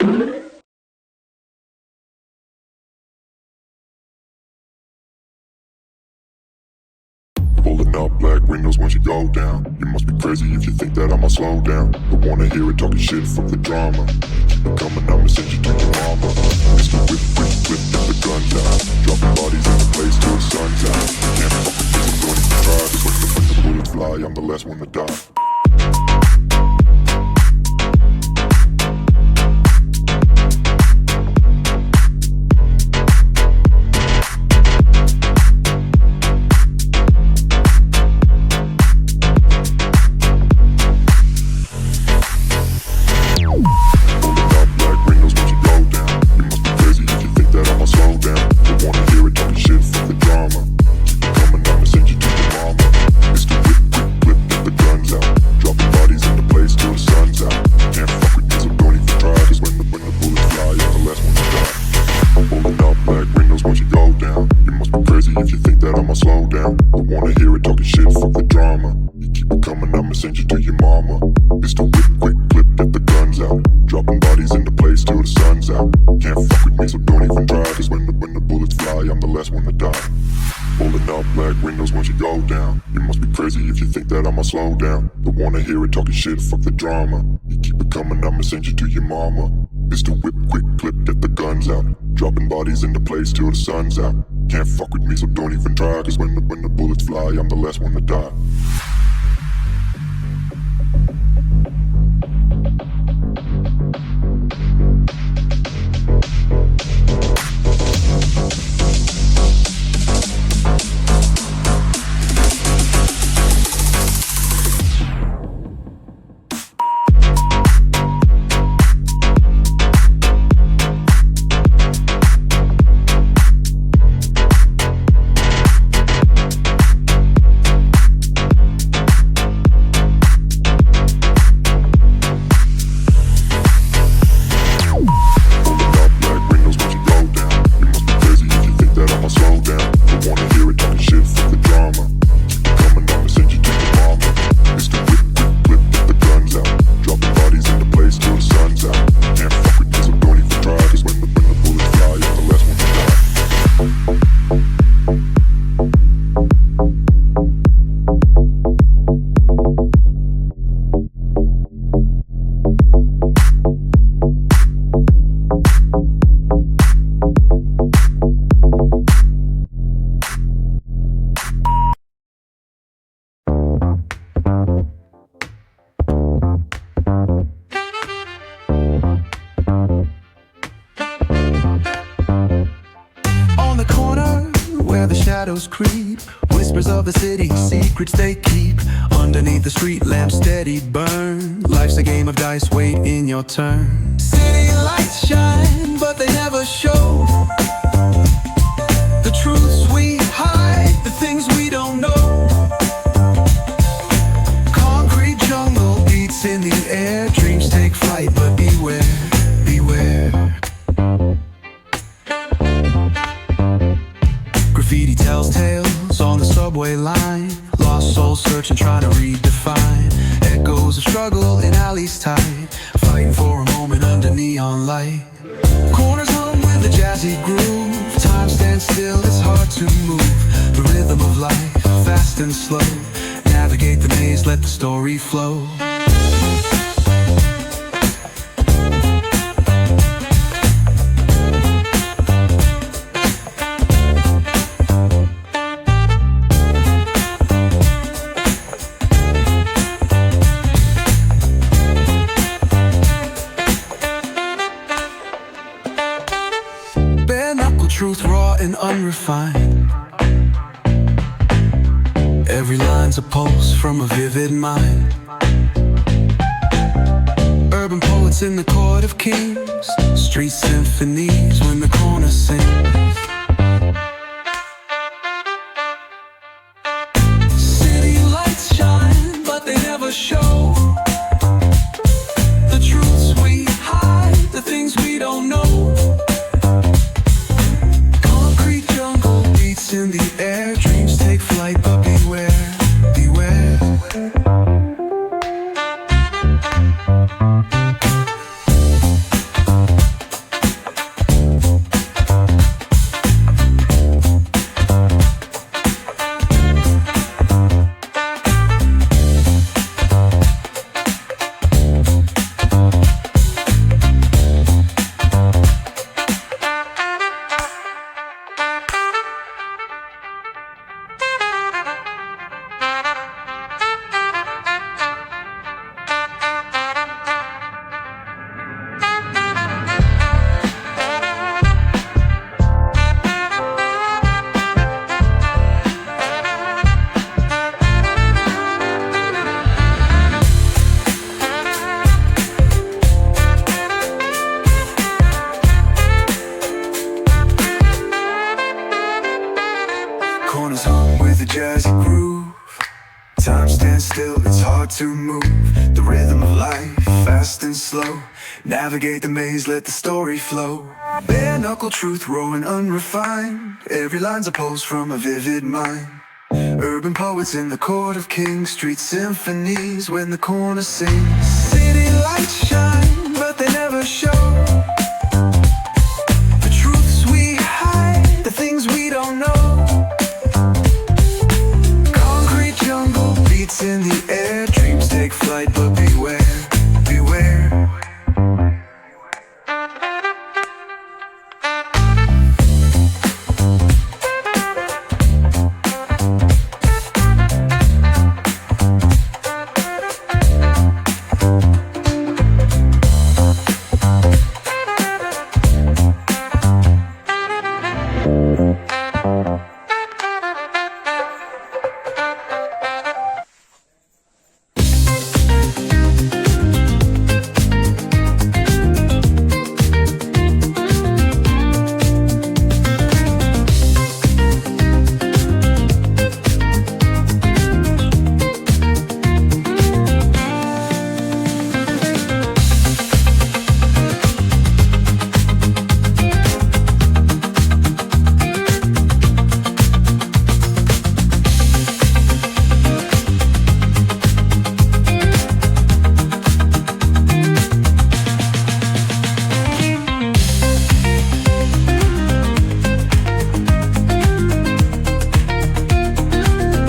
Pulling up black windows once you go down. You must be crazy if you think that I'ma slow down. Don't wanna hear it talking shit, fuck the drama. Keep it coming, I'ma send you to your mama. Mr. Whip, whip, whip, get the guns out. Dropping bodies in the place till the sun's out. Can't fuck with this, I'm going to try. Cause when the bullets fly, I'm the last one to die. If you think that I'ma slow down, don't wanna hear it talking shit, fuck the drama. You keep it coming, I'ma send you to your mama. Pistol whip, quick clip, get the guns out. Dropping bodies into place till the sun's out. Can't fuck with me, so don't even try. Cause when the bullets fly, I'm the last one to die. Pulling up black windows once you go down. You must be crazy if you think that I'ma slow down. Don't wanna hear it talking shit, fuck the drama. You keep it coming, I'ma send you to your mama. Pistol whip, quick clip, get the guns out. Dropping bodies into place till the sun's out. Can't fuck with me, so don't even try. Cause when the bullets fly, I'm the last one to die. The shadows creep, whispers of the city, secrets they keep. Underneath the street lamp steady burn. Life's a game of dice, wait in your turn. City lights shine, but they never show the truths we hide, the things we don't know. Concrete jungle beats in the air. Dreams take flight, but beware, beware. Graffiti tells tales on the subway line. Lost souls searching, trying to redefine. Echoes of struggle in alleys tight, fighting for a moment under neon light. Corners hum with a jazzy groove. Time stands still, it's hard to move. The rhythm of life, fast and slow. Navigate the maze, let the story flow. Truth raw and unrefined. Every line's a pulse from a vivid mind. Urban poets in the court of kings. Street symphonies when the corner sings. City lights shine, but they never show the truths we hide, the things we don't know. In the air, dreams take flight, but beware, beware. to move. The rhythm of life, fast and slow. Navigate the maze, let the story flow. Bare knuckle truth, raw and unrefined. Every line's a pulse from a vivid mind. Urban poets in the court of kings. Street symphonies when the corner sings. City lights shine, but they never show.